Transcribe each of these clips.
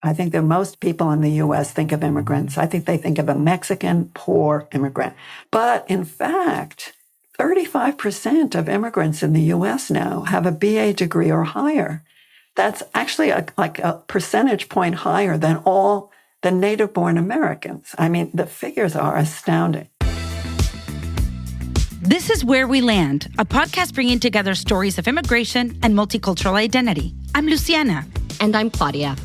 I think that most people in the U.S. think of immigrants. I think they think of a Mexican poor immigrant. But in fact, 35% of immigrants in the U.S. now have a BA degree or higher. That's actually like a percentage point higher than all the native-born Americans. I mean, the figures are astounding. This is Where We Land, a podcast bringing together stories of immigration and multicultural identity. I'm Luciana. And I'm Claudia.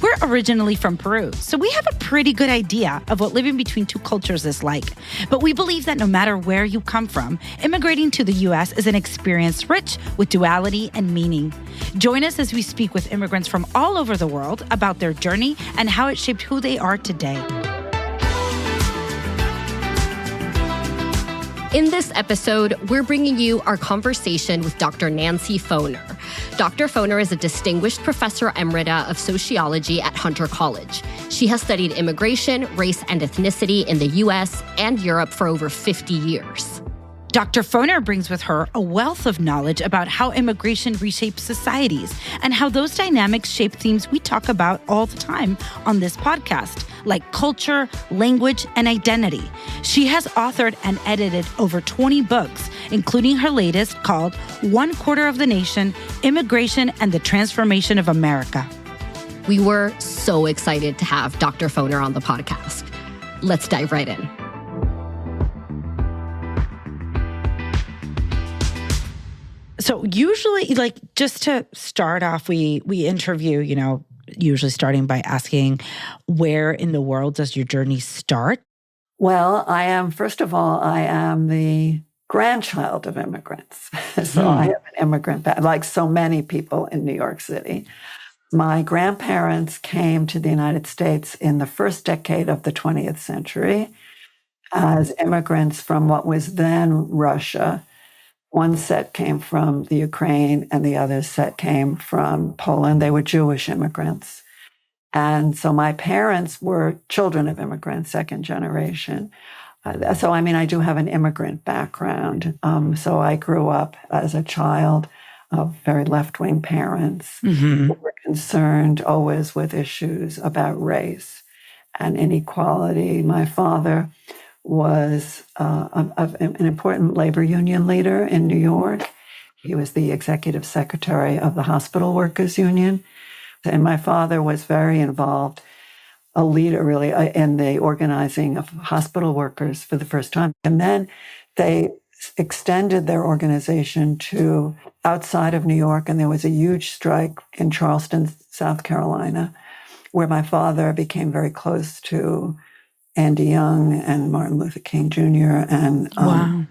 We're originally from Peru, so we have a pretty good idea of what living between two cultures is like. But we believe that no matter where you come from, immigrating to the U.S. is an experience rich with duality and meaning. Join us as we speak with immigrants from all over the world about their journey and how it shaped who they are today. In this episode, we're bringing you our conversation with Dr. Nancy Foner. Dr. Foner is a distinguished professor emerita of sociology at Hunter College. She has studied immigration, race, and ethnicity in the U.S. and Europe for over 50 years. Dr. Foner brings with her a wealth of knowledge about how immigration reshapes societies and how those dynamics shape themes we talk about all the time on this podcast, like culture, language, and identity. She has authored and edited over 20 books, including her latest called One Quarter of the Nation, Immigration and the Transformation of America. We were so excited to have Dr. Foner on the podcast. Let's dive right in. So usually, just to start off, we interview, usually starting by asking, where in the world does your journey start? Well, first of all, I am the grandchild of immigrants. So I have an immigrant background, like so many people in New York City. My grandparents came to the United States in the first decade of the 20th century as immigrants from what was then Russia. One set came from the Ukraine and the other set came from Poland. They were Jewish immigrants. And so my parents were children of immigrants, second generation. I do have an immigrant background. So I grew up as a child of very left-wing parents who were concerned always with issues about race and inequality. My father was an important labor union leader in New York. He was the executive secretary of the Hospital Workers Union. And my father was very involved, a leader really, in the organizing of hospital workers for the first time. And then they extended their organization to outside of New York, and there was a huge strike in Charleston, South Carolina, where my father became very close to Andy Young and Martin Luther King Jr. and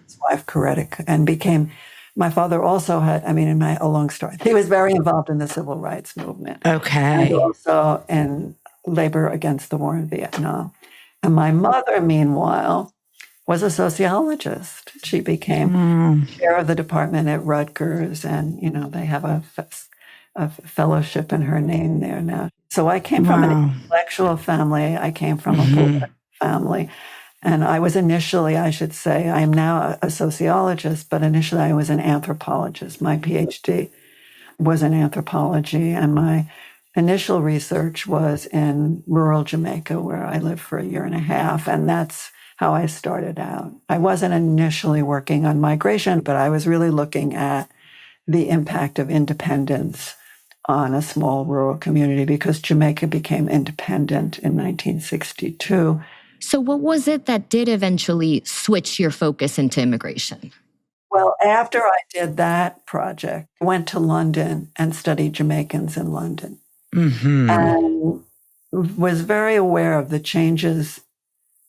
his wife Coretta, and my father also had, a long story. He was very involved in the civil rights movement. Okay. And also in labor against the war in Vietnam. And my mother, meanwhile, was a sociologist. She became chair of the department at Rutgers, and, they have a fellowship in her name there now. So I came from an intellectual family. I came from a political family. And I was initially, I should say, I am now a sociologist, but initially I was an anthropologist. My PhD was in anthropology, and my initial research was in rural Jamaica, where I lived for a year and a half, and that's how I started out. I wasn't initially working on migration, but I was really looking at the impact of independence on a small rural community, because Jamaica became independent in 1962. So what was it that did eventually switch your focus into immigration? Well, after I did that project, I went to London and studied Jamaicans in London, and was very aware of the changes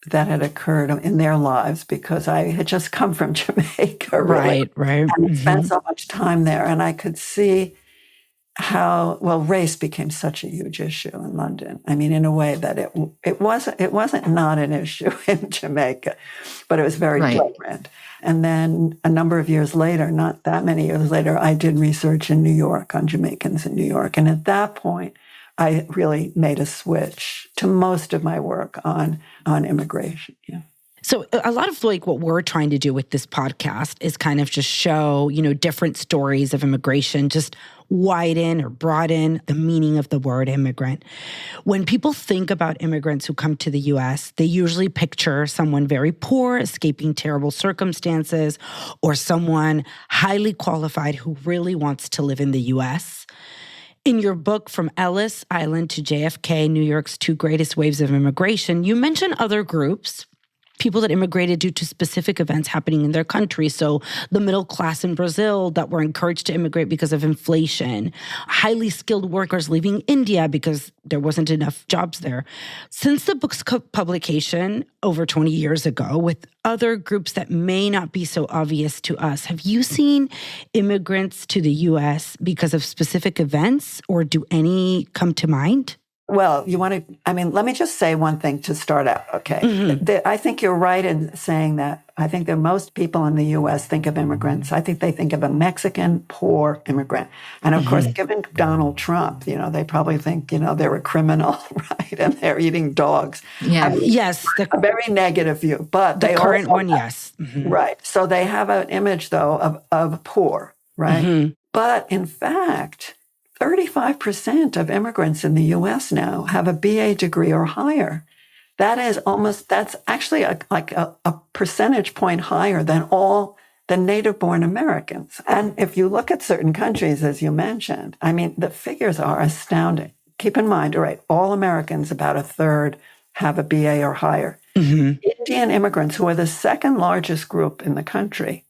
that had occurred in their lives, because I had just come from Jamaica, really, right, and spent so much time there, and I could see how race became such a huge issue in London. In a way that it wasn't not an issue in Jamaica, but it was very different. And then a number of years later, not that many years later, I did research in New York on Jamaicans in New York, and at that point, I really made a switch to most of my work on immigration. Yeah. So a lot of like what we're trying to do with this podcast is kind of just show, different stories of immigration, just widen or broaden the meaning of the word immigrant. When people think about immigrants who come to the U.S., they usually picture someone very poor, escaping terrible circumstances, or someone highly qualified who really wants to live in the U.S. In your book, From Ellis Island to JFK, New York's Two Greatest Waves of Immigration, you mention other groups, people that immigrated due to specific events happening in their country. So the middle class in Brazil that were encouraged to immigrate because of inflation, highly skilled workers leaving India because there wasn't enough jobs there. Since the book's publication over 20 years ago, with other groups that may not be so obvious to us, have you seen immigrants to the U.S. because of specific events, or do any come to mind? Well, let me just say one thing to start out, okay? Mm-hmm. I think you're right in saying that. I think that most people in the U.S. think of immigrants. I think they think of a Mexican poor immigrant. And of course, given Donald Trump, they probably think, they're a criminal, right? And they're eating dogs. Yeah. Yes. A very negative view. But the current one, yes. Mm-hmm. Right. So they have an image, though, of poor, right? Mm-hmm. But in fact, 35% of immigrants in the U.S. now have a BA degree or higher. That's actually a percentage point higher than all the native-born Americans. And if you look at certain countries, as you mentioned, the figures are astounding. Keep in mind, all right, all Americans, about a third, have a BA or higher. Mm-hmm. Indian immigrants, who are the second largest group in the country,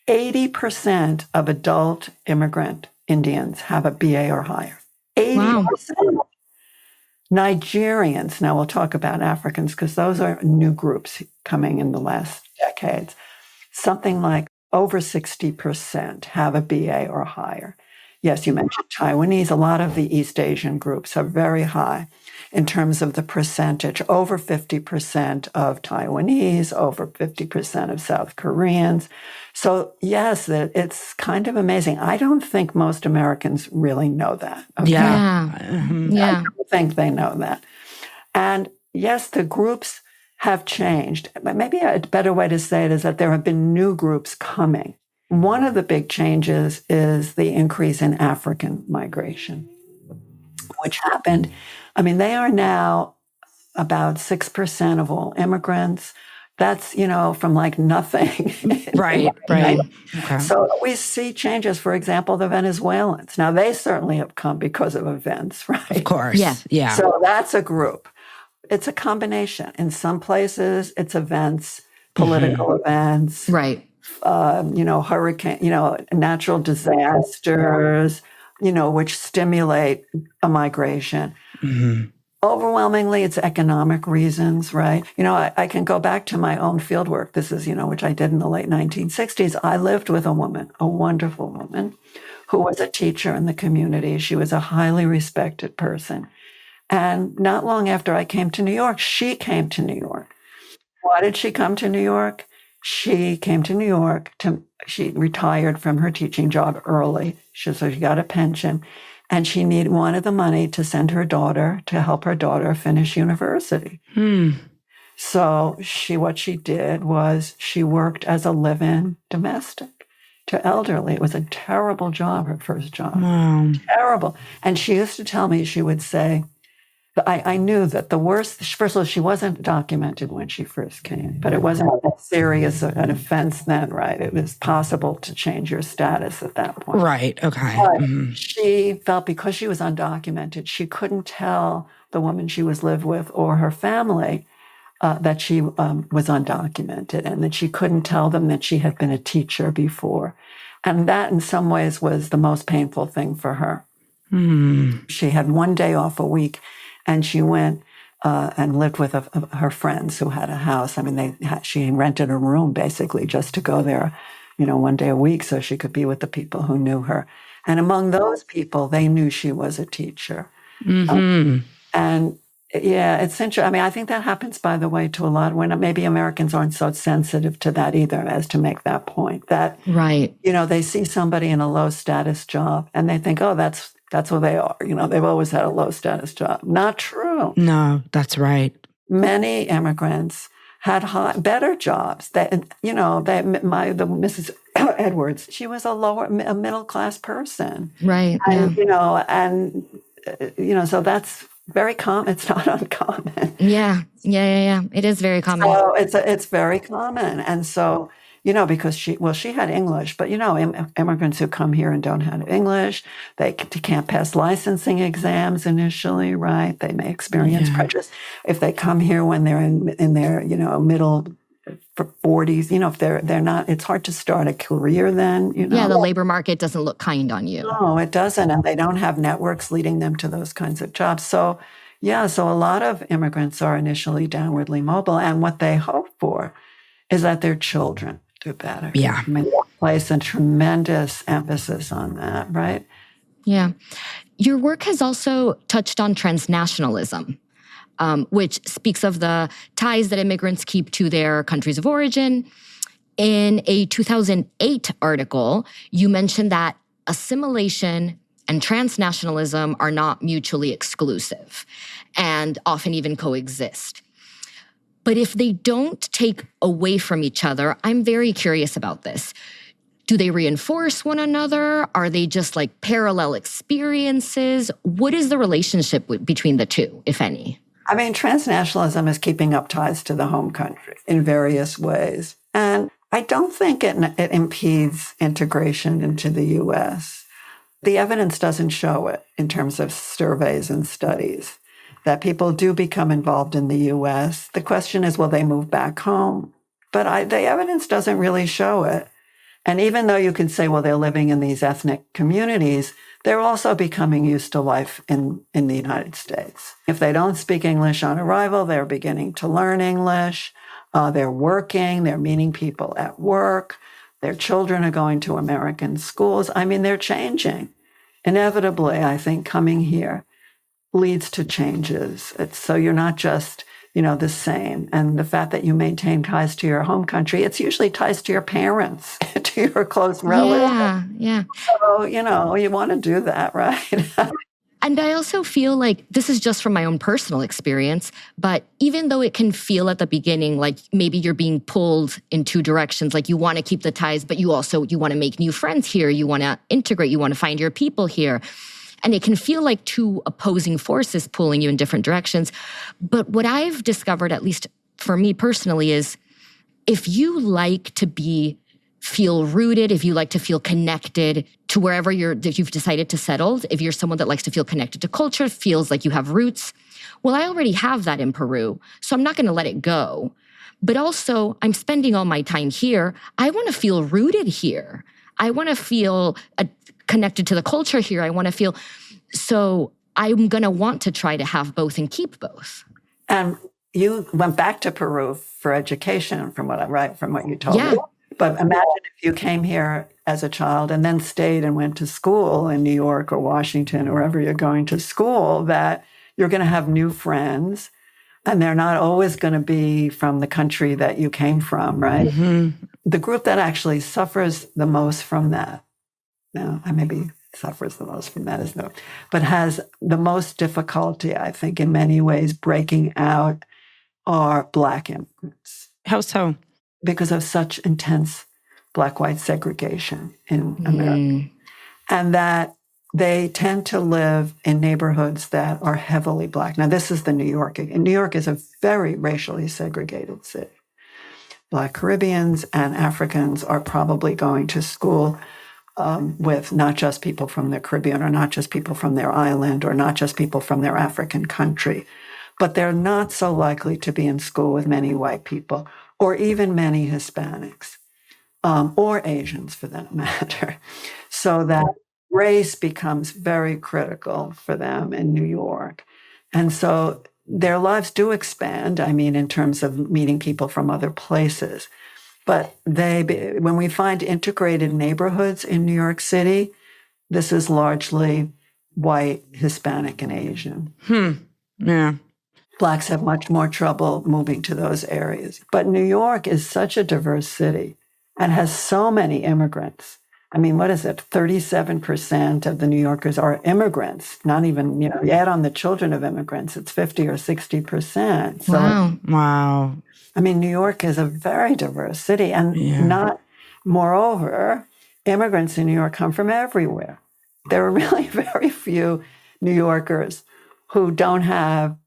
80% of adult immigrant Indians have a BA or higher. 80%. Wow. Nigerians, now we'll talk about Africans because those are new groups coming in the last decades. Something like over 60% have a BA or higher. Yes, you mentioned Taiwanese. A lot of the East Asian groups are very high in terms of the percentage. Over 50% of Taiwanese, over 50% of South Koreans. So yes, it's kind of amazing. I don't think most Americans really know that. Okay? Yeah. Mm-hmm. I don't think they know that. And yes, the groups have changed. But maybe a better way to say it is that there have been new groups coming. One of the big changes is the increase in African migration, which happened. They are now about 6% of all immigrants. That's, from like nothing. Right. Okay. So we see changes, for example, the Venezuelans. Now, they certainly have come because of events, right? Of course. Yeah. So that's a group. It's a combination. In some places, it's events, political events. Right. Hurricane, natural disasters, which stimulate a migration. Mm-hmm. Overwhelmingly, it's economic reasons, right? I can go back to my own fieldwork. This is, which I did in the late 1960s. I lived with a woman, a wonderful woman, who was a teacher in the community. She was a highly respected person. And not long after I came to New York, she came to New York. Why did she come to New York? She came to New York she retired from her teaching job early. So she got a pension. And she wanted the money to send her daughter, to help her daughter finish university. So what she did was she worked as a live-in domestic to elderly. It was a terrible job, her first job. Wow. Terrible. And she used to tell me, she would say, I knew that the worst, first of all, she wasn't documented when she first came, but it wasn't as serious an offense then, right? It was possible to change your status at that point. Right, okay. But she felt because she was undocumented, she couldn't tell the woman she was lived with or her family that she was undocumented, and that she couldn't tell them that she had been a teacher before. And that in some ways was the most painful thing for her. She had one day off a week, and she went and lived with her friends who had a house. She rented a room basically just to go there, one day a week so she could be with the people who knew her. And among those people, they knew she was a teacher. And yeah, it's interesting. I think that happens, by the way, to a lot when maybe Americans aren't so sensitive to that either, as to make that point that, right. They see somebody in a low status job and they think, oh, that's who they are. They've always had a low status job. Not true. No, that's right. Many immigrants had better jobs. The Mrs. Edwards, she was a middle class person, Right. and so that's very common. It's not uncommon. Yeah. It is very common. So it's very common, and so because she had English, but immigrants who come here and don't have English, they can't pass licensing exams initially, right? They may experience prejudice if they come here when they're in their middle 40s. If they're not, it's hard to start a career then. Yeah, the labor market doesn't look kind on you. No, it doesn't, and they don't have networks leading them to those kinds of jobs. So so a lot of immigrants are initially downwardly mobile, and what they hope for is that their children do better. Yeah. I mean, place a tremendous emphasis on that, right? Yeah. Your work has also touched on transnationalism, which speaks of the ties that immigrants keep to their countries of origin. In a 2008 article, you mentioned that assimilation and transnationalism are not mutually exclusive and often even coexist. But if they don't take away from each other, I'm very curious about this. Do they reinforce one another? Are they just like parallel experiences? What is the relationship between the two, if any? I mean, transnationalism is keeping up ties to the home country in various ways. And I don't think it impedes integration into the U.S. The evidence doesn't show it in terms of surveys and studies that people do become involved in the U.S. The question is, will they move back home? But the evidence doesn't really show it. And even though you can say, well, they're living in these ethnic communities, they're also becoming used to life in the United States. If they don't speak English on arrival, they're beginning to learn English. They're working, they're meeting people at work. Their children are going to American schools. I mean, they're changing. Inevitably, I think coming here leads to changes. So you're not just, the same. And the fact that you maintain ties to your home country, it's usually ties to your parents, to your close relatives. Yeah. So, you want to do that, right? And I also feel like this is just from my own personal experience, but even though it can feel at the beginning like maybe you're being pulled in two directions, like you want to keep the ties, but you want to make new friends here, you want to integrate, you want to find your people here. And it can feel like two opposing forces pulling you in different directions. But what I've discovered, at least for me personally, is if you like to feel rooted, if you like to feel connected to wherever that you've decided to settle, if you're someone that likes to feel connected to culture, feels like you have roots, well, I already have that in Peru, so I'm not going to let it go. But also, I'm spending all my time here. I want to feel rooted here. I want to feel connected to the culture here. I want to feel, so I'm going to want to try to have both and keep both. And you went back to Peru for education, from what you told me. But imagine if you came here as a child and then stayed and went to school in New York or Washington or wherever you're going to school, that you're going to have new friends and they're not always going to be from the country that you came from, right? Mm-hmm. The group that actually suffers the most from that, maybe suffers the most from that is no, but has the most difficulty, I think, in many ways, breaking out are Black immigrants. How so? Because of such intense Black-white segregation in America. And that they tend to live in neighborhoods that are heavily Black. Now, this is New York. And New York is a very racially segregated city. Black Caribbeans and Africans are probably going to school with not just people from the Caribbean or not just people from their island or not just people from their African country, but they're not so likely to be in school with many white people or even many Hispanics or Asians for that matter. So that race becomes very critical for them in New York. And so their lives do expand, in terms of meeting people from other places. But when we find integrated neighborhoods in New York City, this is largely white, Hispanic, and Asian. Yeah. Blacks have much more trouble moving to those areas. But New York is such a diverse city and has so many immigrants. I mean, what is it? 37% of the New Yorkers are immigrants. Not even, you add on the children of immigrants, it's 50 or 60%. So, Wow. I mean, New York is a very diverse city. And moreover, immigrants in New York come from everywhere. There are really very few New Yorkers who don't have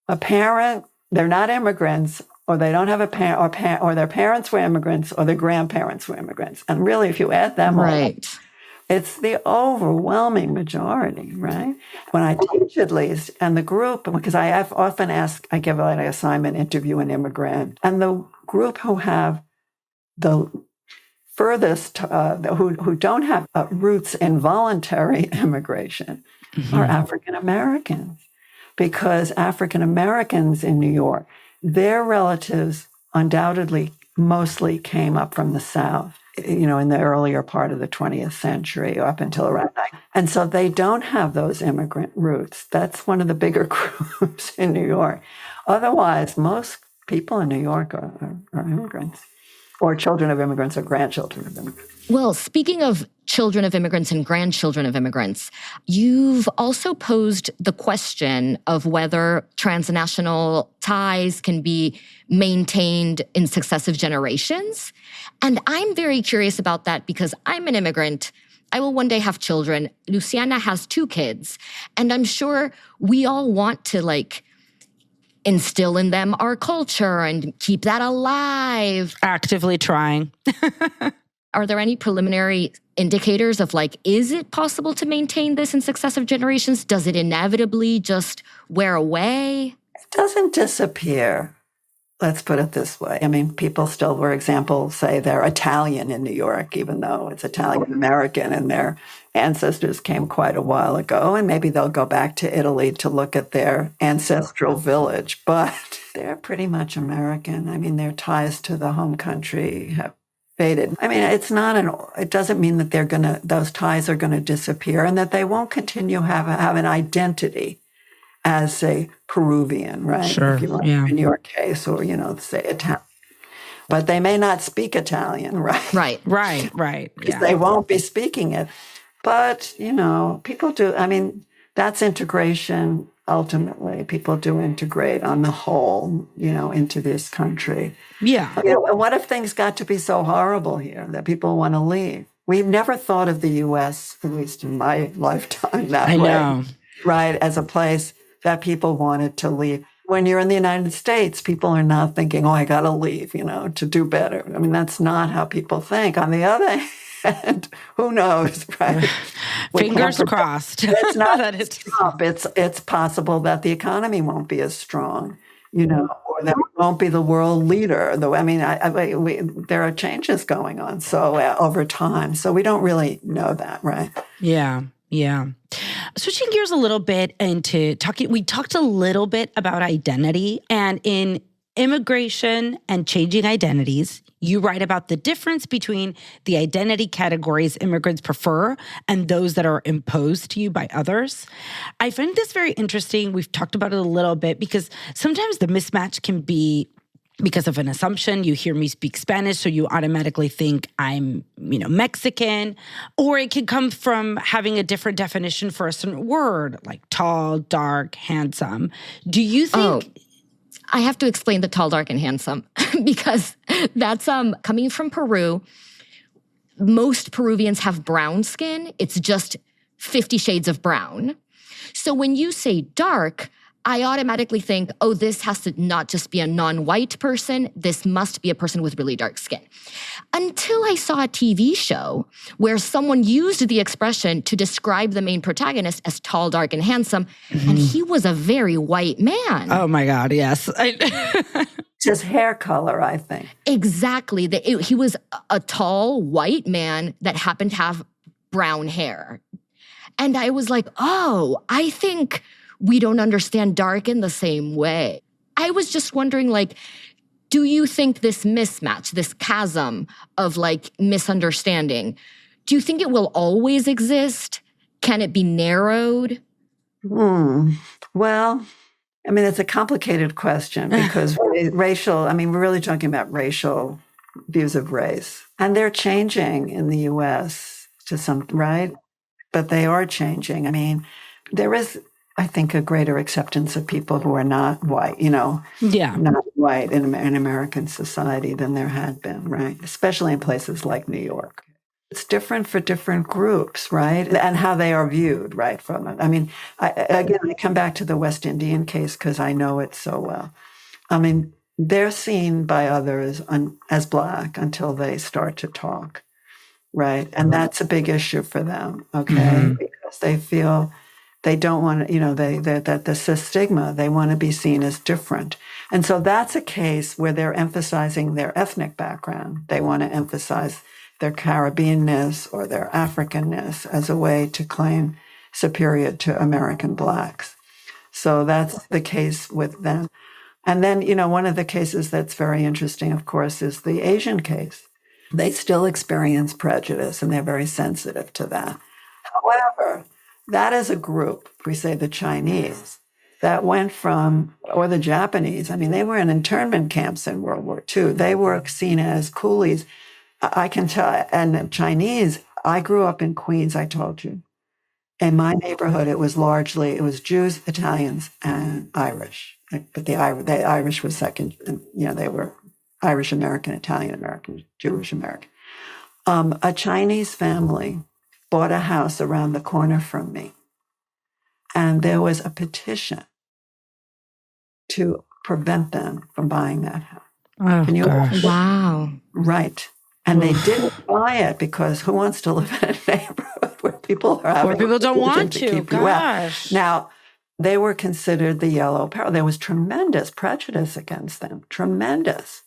a parent, they're not immigrants, or they don't have a parent, or their parents were immigrants, or their grandparents were immigrants. And really, if you add them all, it's the overwhelming majority, right? When I teach, at least, and the group, because I often give an assignment, interview an immigrant, and the group who have the furthest, who don't have roots in voluntary immigration, are African Americans, because African Americans in New York, their relatives undoubtedly mostly came up from the South, in the earlier part of the 20th century up until around that. And so they don't have those immigrant roots. That's one of the bigger groups in New York. Otherwise, most people in New York are immigrants, or children of immigrants, or grandchildren of immigrants. Well, speaking of children of immigrants and grandchildren of immigrants, you've also posed the question of whether transnational ties can be maintained in successive generations. And I'm very curious about that because I'm an immigrant. I will one day have children. Luciana has 2 kids. And I'm sure we all want to instill in them our culture and keep that alive. Actively trying. Are there any preliminary indicators of is it possible to maintain this in successive generations? Does it inevitably just wear away? It doesn't disappear. Let's put it this way. I mean, people still, for example, say they're Italian in New York, even though it's Italian American and their ancestors came quite a while ago. And maybe they'll go back to Italy to look at their ancestral village, but they're pretty much American. I mean, their ties to the home country have faded. I mean, it doesn't mean that those ties are going to disappear and that they won't continue have an identity as, say, Peruvian, right? Sure, if you want, in your case, or, say Italian. But they may not speak Italian, right? Right. Because they won't be speaking it. But, people do. I mean, that's integration. Ultimately, people do integrate on the whole, into this country. Yeah. What if things got to be so horrible here that people want to leave? We've never thought of the U.S., at least in my lifetime, that way. I know. Right, as a place that people wanted to leave. When you're in the United States, people are not thinking, I got to leave, to do better. I mean, that's not how people think. On the other hand, who knows, right? Fingers crossed. It's not that it's Trump. It's possible that the economy won't be as strong, or that we won't be the world leader. Though, I mean, there are changes going on over time. So we don't really know that, right? Yeah. Switching gears a little bit into we talked a little bit about identity, and in Immigration and Changing Identities, you write about the difference between the identity categories immigrants prefer and those that are imposed to you by others. I find this very interesting. We've talked about it a little bit because sometimes the mismatch can be because of an assumption. You hear me speak Spanish, so you automatically think I'm, Mexican. Or it could come from having a different definition for a certain word, like tall, dark, handsome. Do you think... I have to explain the tall, dark, and handsome because that's coming from Peru. Most Peruvians have brown skin. It's just 50 shades of brown. So when you say dark, I automatically think, this has to not just be a non-white person. This must be a person with really dark skin. Until I saw a TV show where someone used the expression to describe the main protagonist as tall, dark, and handsome, and he was a very white man. Oh my God, yes. Just hair color, I think. Exactly. He was a tall, white man that happened to have brown hair. And I was like, I think we don't understand dark in the same way. I was just wondering, do you think this mismatch, this chasm of misunderstanding, do you think it will always exist? Can it be narrowed? Well, I mean, it's a complicated question because we're really talking about racial views of race. And they're changing in the U.S. to some, right? But they are changing. I mean, there is, I think, a greater acceptance of people who are not white, not white in American society than there had been, right? Especially in places like New York. It's different for different groups, right? And how they are viewed, right, from it. I mean, I come back to the West Indian case because I know it so well. I mean, they're seen by others as Black until they start to talk, right? And that's a big issue for them, okay? Because they feel they don't want to, that the stigma, they want to be seen as different. And so that's a case where they're emphasizing their ethnic background. They want to emphasize their Caribbeanness or their Africanness as a way to claim superior to American Blacks. So that's the case with them. And then, one of the cases that's very interesting, of course, is the Asian case. They still experience prejudice and they're very sensitive to that. However, that is a group, we say the Chinese, that went from, or the Japanese, I mean, they were in internment camps in World War II. They were seen as coolies. I can tell, and the Chinese, I grew up in Queens, I told you. In my neighborhood, it was Jews, Italians, and Irish. But the Irish was second. They were Irish American, Italian American, Jewish American. A Chinese family bought a house around the corner from me. And there was a petition to prevent them from buying that house. Oh, Can you gosh. Wow. Right. And they didn't buy it because who wants to live in a neighborhood where people are having Where people don't want to. keep you out? Gosh. Now, they were considered the yellow peril. There was tremendous prejudice against them. Tremendous.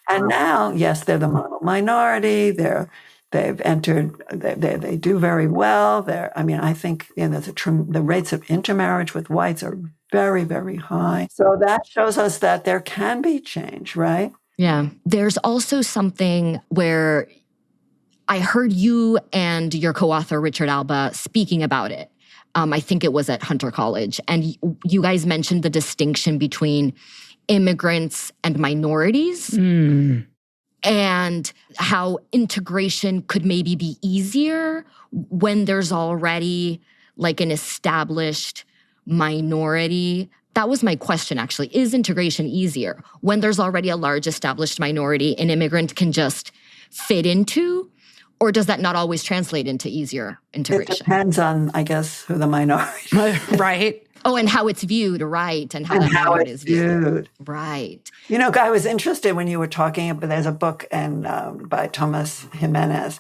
And now, yes, they're the minority. They've entered. They do very well. I think the rates of intermarriage with whites are very, very high. So that shows us that there can be change, right? Yeah. There's also something where I heard you and your co-author, Richard Alba, speaking about it. I think it was at Hunter College. And you guys mentioned the distinction between immigrants and minorities and how integration could maybe be easier when there's already like an established minority. That was my question, actually. Is integration easier when there's already a large established minority an immigrant can just fit into? Or does that not always translate into easier integration? It depends on, I guess, who the minority is. Right. Oh, and how it's viewed, right? And how that is viewed. Right. I was interested when you were talking, but there's a book by Thomas Jimenez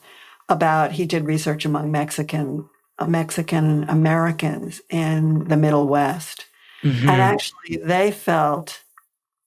he did research among Mexican Americans in the Middle West. Mm-hmm. And actually, they felt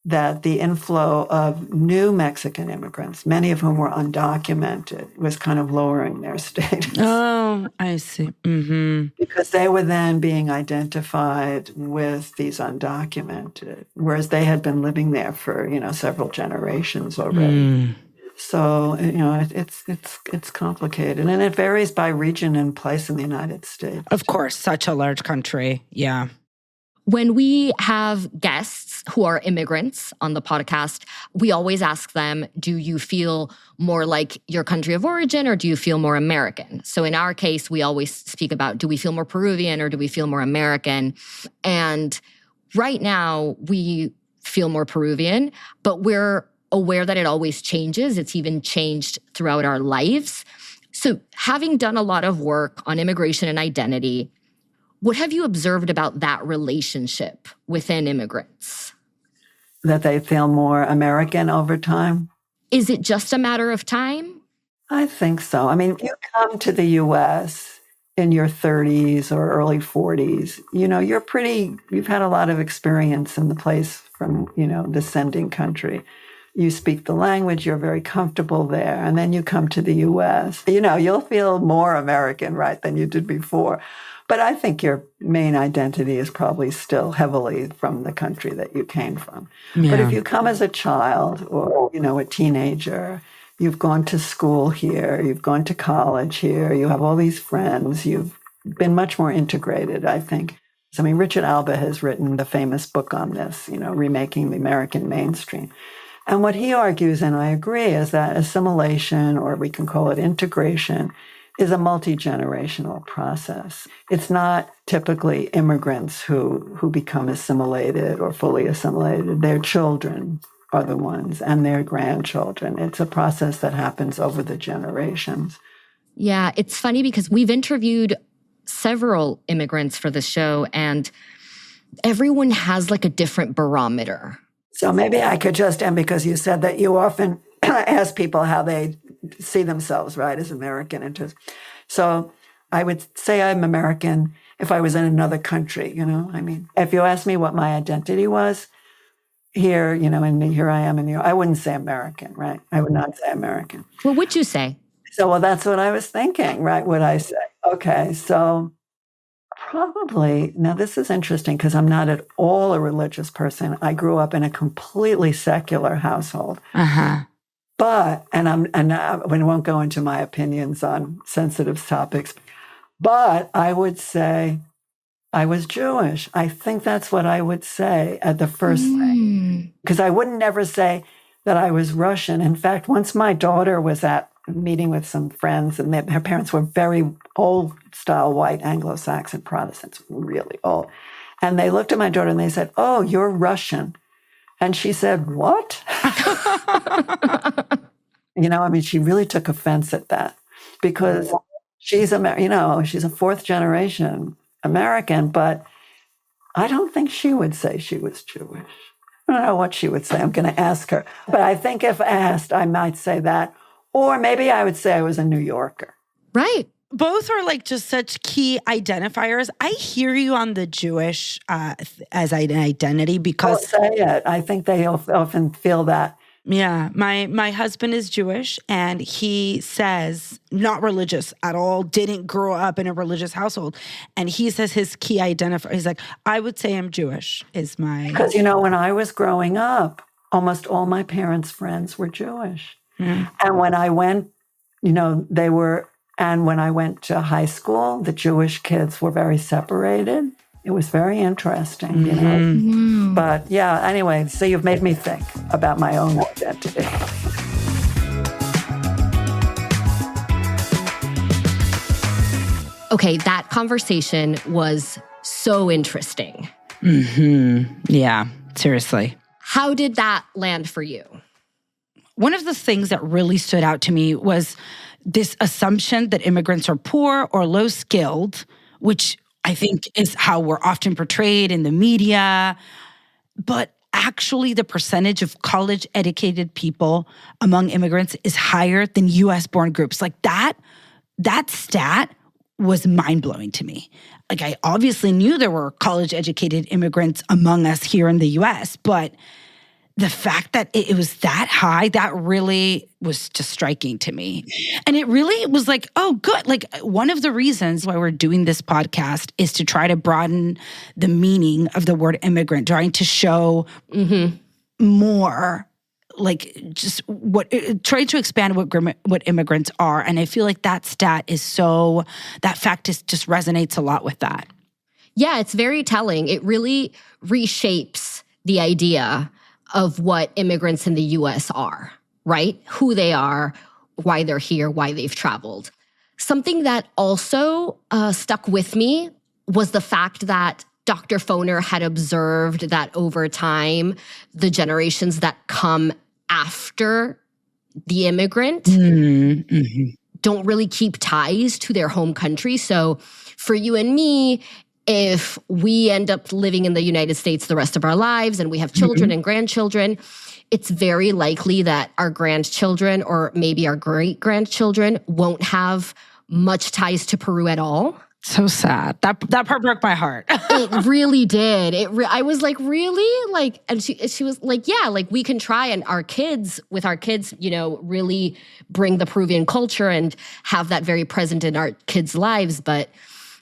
that the inflow of new Mexican immigrants, many of whom were undocumented, was kind of lowering their status. Oh, I see. Mm-hmm. Because they were then being identified with these undocumented, whereas they had been living there for, several generations already. So, it's complicated. And it varies by region and place in the United States. Of course, such a large country. Yeah. When we have guests who are immigrants on the podcast, we always ask them, do you feel more like your country of origin or do you feel more American? So in our case, we always speak about, do we feel more Peruvian or do we feel more American? And right now, we feel more Peruvian, but we're aware that it always changes. It's even changed throughout our lives. So having done a lot of work on immigration and identity, what have you observed about that relationship within immigrants? That they feel more American over time? Is it just a matter of time? I think so. I mean, if you come to the U.S. in your 30s or early 40s, you've had a lot of experience in the place from, descending country. You speak the language, you're very comfortable there. And then you come to the U.S. You'll feel more American, right, than you did before. But I think your main identity is probably still heavily from the country that you came from. Yeah. But if you come as a child or, a teenager, you've gone to school here, you've gone to college here, you have all these friends, you've been much more integrated, I think. I mean, Richard Alba has written the famous book on this, Remaking the American Mainstream. And what he argues, and I agree, is that assimilation, or we can call it integration, is a multi-generational process. It's not typically immigrants who become assimilated or fully assimilated. Their children are the ones and their grandchildren. It's a process that happens over the generations. Yeah, it's funny because we've interviewed several immigrants for the show, and everyone has like a different barometer. So maybe I could just end, because you said that you often ask people how they see themselves, right, as American. So I would say I'm American if I was in another country, I mean, if you asked me what my identity was here, and here I am in New York, I wouldn't say American, right? I would not say American. What would you say? So, well, that's what I was thinking, right? Would I say? Okay, so probably, now this is interesting because I'm not at all a religious person. I grew up in a completely secular household. But, we won't go into my opinions on sensitive topics, but I would say I was Jewish. I think that's what I would say at the first thing, because I wouldn't never say that I was Russian. In fact, once my daughter was at a meeting with some friends, and her parents were very old-style white Anglo-Saxon Protestants, really old. And they looked at my daughter and they said, "Oh, you're Russian." And she said, "What?" I mean, she really took offense at that, because she's she's a fourth generation American, but I don't think she would say she was Jewish. I don't know what she would say. I'm going to ask her. But I think if asked, I might say that. Or maybe I would say I was a New Yorker. Right. Both are like just such key identifiers. I hear you on the Jewish as an identity because... I'll say it. I think they often feel that. Yeah. My husband is Jewish, and he says, not religious at all, didn't grow up in a religious household. And he says his key identifier, he's like, I would say I'm Jewish is my... Because, when I was growing up, almost all my parents' friends were Jewish. And when I went, they were... And when I went to high school, the Jewish kids were very separated. It was very interesting, But yeah, anyway, so you've made me think about my own identity. Okay, that conversation was so interesting. Yeah, seriously. How did that land for you? One of the things that really stood out to me was this assumption that immigrants are poor or low-skilled, which I think is how we're often portrayed in the media. But actually, the percentage of college-educated people among immigrants is higher than U.S.-born groups. Like that stat was mind-blowing to me. Like, I obviously knew there were college-educated immigrants among us here in the U.S., but the fact that it was that high, that really was just striking to me. And it really was like, oh, good. Like, one of the reasons why we're doing this podcast is to try to broaden the meaning of the word immigrant, trying to show more, like, just trying to expand what immigrants are. And I feel like that fact just resonates a lot with that. Yeah, it's very telling. It really reshapes the idea of what immigrants in the U.S. are, right? Who they are, why they're here, why they've traveled. Something that also stuck with me was the fact that Dr. Foner had observed that over time, the generations that come after the immigrant don't really keep ties to their home country. So for you and me, if we end up living in the United States the rest of our lives and we have children and grandchildren, it's very likely that our grandchildren or maybe our great-grandchildren won't have much ties to Peru at all. So sad. That part broke my heart. It really did. I was like, really? Like, and she was like, yeah, like we can try, and with our kids, really bring the Peruvian culture and have that very present in our kids' lives. But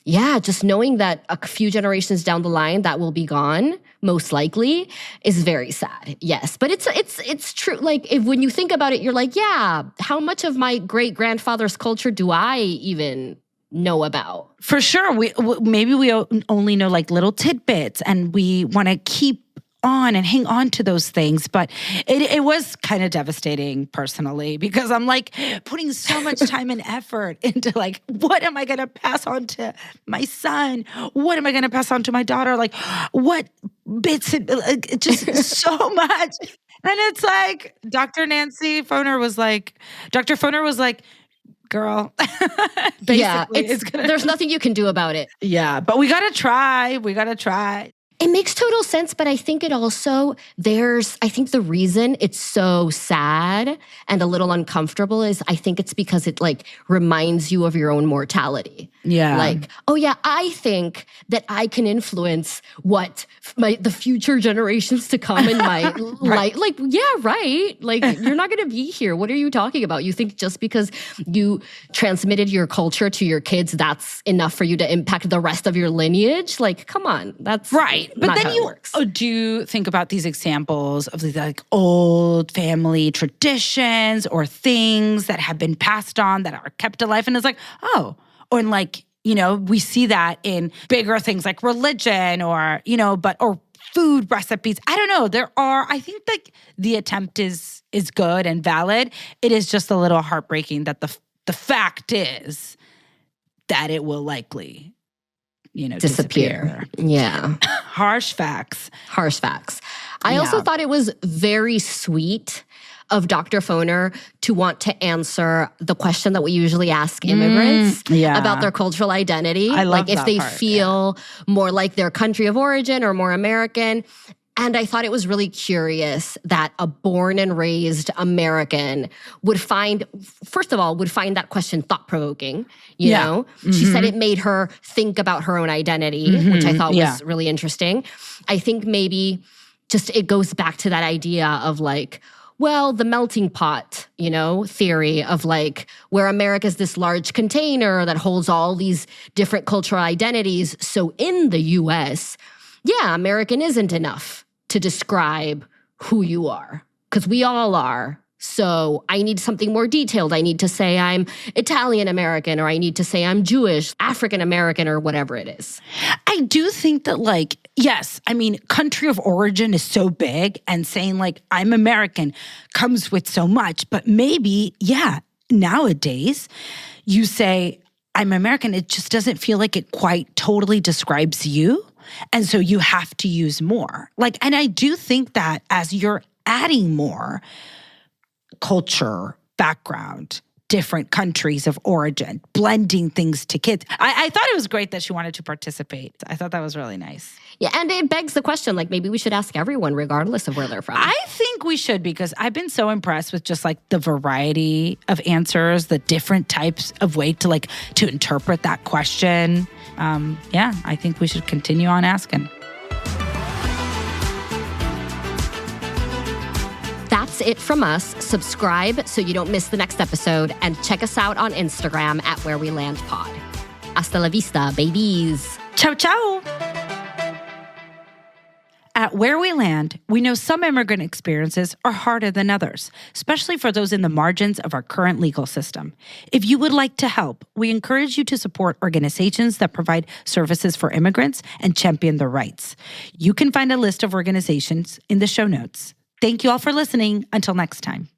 yeah, just knowing that a few generations down the line that will be gone, most likely, is very sad. Yes, but it's true. Like, when you think about it, you're like, yeah, how much of my great-grandfather's culture do I even know about? For sure. Maybe we only know like little tidbits, and we want to keep on and hang on to those things. But it was kind of devastating personally, because I'm like putting so much time and effort into like, what am I going to pass on to my son? What am I going to pass on to my daughter? Like, what bits, just so much. And it's like, Dr. Foner was like, girl, basically, there's nothing you can do about it. Yeah, but we got to try. It makes total sense, but I think it also, I think the reason it's so sad and a little uncomfortable is I think it's because it like reminds you of your own mortality. Yeah. Like, oh yeah, I think that I can influence what the future generations to come in my life. Like, yeah, right. Like, you're not going to be here. What are you talking about? You think just because you transmitted your culture to your kids, that's enough for you to impact the rest of your lineage? Like, come on. That's right. But not then how it works. do think about these examples of these like old family traditions or things that have been passed on that are kept alive. And it's like, oh, or like, we see that in bigger things like religion or, or food recipes. I don't know. I think like the attempt is good and valid. It is just a little heartbreaking that the fact is that it will likely disappear. Yeah. Harsh facts. I also thought it was very sweet of Dr. Foner to want to answer the question that we usually ask immigrants about their cultural identity. I love like if that they part, feel more like their country of origin or more American. And I thought it was really curious that a born and raised American would find that question thought-provoking, you know? Mm-hmm. She said it made her think about her own identity, which I thought was really interesting. I think maybe just it goes back to that idea of like, well, the melting pot, theory of like where America is this large container that holds all these different cultural identities. So in the US, American isn't enough to describe who you are, because we all are. So I need something more detailed. I need to say I'm Italian American, or I need to say I'm Jewish, African American, or whatever it is. I do think that like, yes, I mean, country of origin is so big, and saying like, I'm American comes with so much, but maybe, nowadays you say, I'm American, it just doesn't feel like it quite totally describes you. And so you have to use more. Like, and I do think that as you're adding more culture, background, different countries of origin, blending things to kids. I thought it was great that she wanted to participate. I thought that was really nice. Yeah, and it begs the question, like maybe we should ask everyone regardless of where they're from. I think we should, because I've been so impressed with just like the variety of answers, the different types of way to interpret that question. I think we should continue on asking. That's it from us. Subscribe so you don't miss the next episode, and check us out on Instagram at Where We Land Pod. Hasta la vista, babies. Ciao, ciao. At Where We Land, we know some immigrant experiences are harder than others, especially for those in the margins of our current legal system. If you would like to help, we encourage you to support organizations that provide services for immigrants and champion their rights. You can find a list of organizations in the show notes. Thank you all for listening. Until next time.